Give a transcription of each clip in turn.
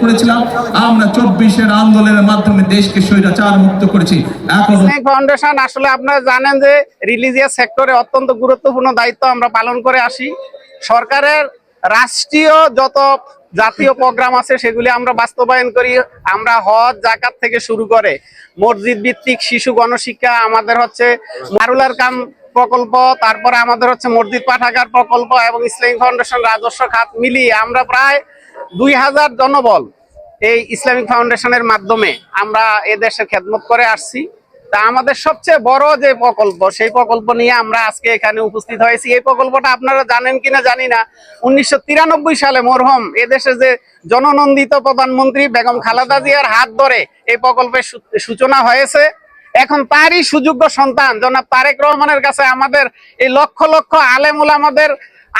করেছিলাম আমরা 24-এর আন্দোলনের মাধ্যমে দেশকে স্বৈরাচার মুক্ত করেছি। এখন ইসলামিক ফাউন্ডেশন আসলে আপনারা জানেন যে রিলিজিয়াস সেক্টরে অত্যন্ত গুরুত্বপূর্ণ দায়িত্ব আমরা পালন করে আসি। সরকারের রাষ্ট্রীয় যত জাতীয় প্রোগ্রাম আছে সেগুলি আমরা বাস্তবায়ন করি। আমরা হজ যাকাত থেকে শুরু করে মসজিদ ভিত্তিক শিশু গণশিক্ষা, আমাদের হচ্ছে মারুলার কাম প্রকল্প, তারপরে আমাদের হচ্ছে মসজিদ পাঠাগার প্রকল্প এবং ইসলামিক ফাউন্ডেশন রাজস্ব খাত মিলিয়ে আমরা প্রায় 2000 জনবল এই ইসলামিক ফাউন্ডেশনের মাধ্যমে আমরা এদেশের খেদমত করে আসছি। তা আমাদের সবচেয়ে বড় যে প্রকল্প, সেই প্রকল্প নিয়ে আমরা আজকে এখানে উপস্থিত হয়েছি। এই প্রকল্পটা আপনারা জানেন কিনা জানি না, 1993 সালে মরহুম এদেশে যে জননন্দিত প্রধানমন্ত্রী বেগম খালেদা জিয়ার হাত ধরে এই প্রকল্পের সূচনা হয়েছে। এখন তারই সুযোগ্য সন্তান জনাব তারেক রহমানের কাছে আমাদের এই লক্ষ লক্ষ আলেম ওলামাদের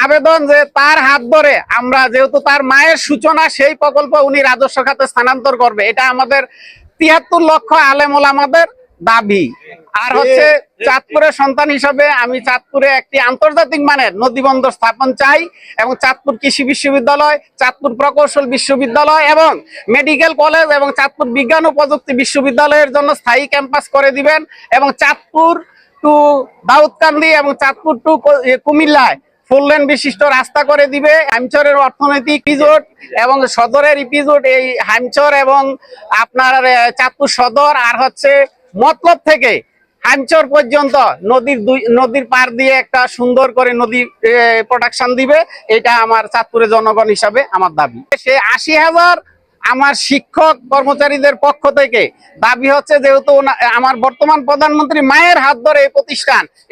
আবেদন যে তার হাত ধরে আমরা, যেহেতু তার মায়ের সূচনা, সেই প্রকল্প উনি রাজস্ব খাতে স্থানান্তর করবে। এটা আমাদের 73 লক্ষ আলেম ওলামাদের দাবি। আর হচ্ছে চাঁদপুরের সন্তান হিসাবে আমি চাঁদপুরে একটি আন্তর্জাতিক মানের নদীবন্দর স্থাপন চাই এবং চাঁদপুর কৃষি বিশ্ববিদ্যালয়, চাঁদপুর প্রকৌশল বিশ্ববিদ্যালয় এবং মেডিকেল কলেজ এবং চাঁদপুর বিজ্ঞান ও প্রযুক্তি বিশ্ববিদ্যালয়ের জন্য স্থায়ী ক্যাম্পাস করে দিবেন এবং চাঁদপুর টু দাউদকান্দি এবং চাঁদপুর টু কুমিল্লায় 4 লেন বিশিষ্ট রাস্তা করে দিবে। হাইমচরের অর্থনৈতিক ইপিজোড এবং সদরের ইপিজোড, এই হাইমচর এবং আপনার চাঁদপুর সদর আর হচ্ছে মতলব থেকে হাইমচর পর্যন্ত নদীর পার দিয়ে একটা সুন্দর করে নদী প্রোডাকশন দিবে। এটা আমার চাঁদপুরের জনগণ হিসাবে আমার দাবি। সে 80,000 আমার শিক্ষক কর্মচারীদের পক্ষ থেকে দাবি হচ্ছে, যেহেতু আমার বর্তমান প্রধানমন্ত্রী মায়ের হাত ধরে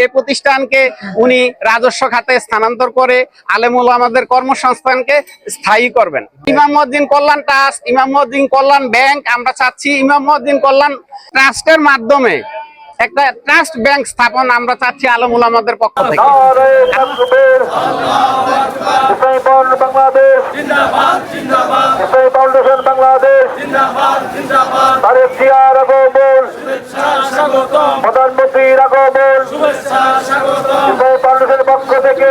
এই প্রতিষ্ঠানকে উনি রাজস্ব খাতে স্থানান্তর করে আলেমুল আমাদের কর্মসংস্থানকে স্থায়ী করবেন। ইমাম মুয়াজ্জিন কল্যাণ ট্রাস্ট, ইমাম মুয়াজ্জিন কল্যাণ ব্যাংক, আমরা চাচ্ছি ইমাম মুয়াজ্জিন কল্যাণ ট্রাস্টের মাধ্যমে একটা ট্রাস্ট ব্যাংক স্থাপন আমরা চাচ্ছি আলেমুল আমাদের পক্ষ থেকে। প্রধানমন্ত্রীর আগমন ফাউন্ডেশনের পক্ষ থেকে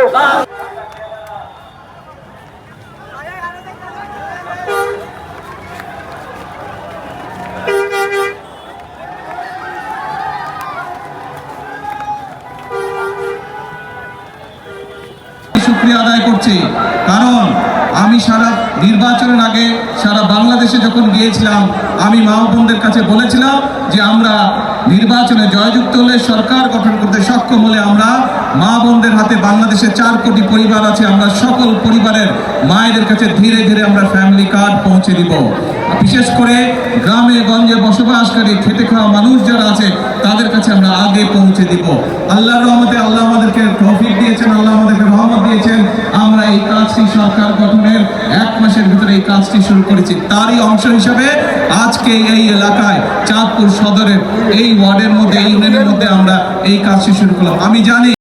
শুকরিয়া আদায় করছি। কারণ আমি সারা নির্বাচনের আগে সারা বাংলাদেশে যখন গিয়েছিলাম, আমি মা বোনদের কাছে বলেছিলাম যে আমরা নির্বাচনে জয়যুক্ত হলে, সরকার গঠন করতে সক্ষম হলে আমরা মা বোনদের হাতে, বাংলাদেশে 4 কোটি পরিবার আছে, আমরা সকল পরিবারের মায়েদের কাছে ধীরে ধীরে আমরা ফ্যামিলি কার্ড পৌঁছে দিব। বিশেষ করে গ্রামে গঞ্জে বসবাসকারী খেটে খাওয়া মানুষ যারা আছে তাদের কাছে আমরা আগে পৌঁছে দিব। আল্লাহর রহমতে আল্লাহ আমাদেরকে তৌফিক দিয়েছেন, আল্লাহ আমাদেরকে রহমত দিয়েছেন। আমরা এই কাজটি সরকার গঠনের 1 মাসের ভিতরে এই কাজটি শুরু করেছি। তারই অংশ হিসাবে আজকে এই এলাকায় চাঁদপুর সদরের এই ওয়ার্ডের মধ্যে, এই ইউনিয়নের মধ্যে আমরা এই কাজটি শুরু করলাম। আমি জানি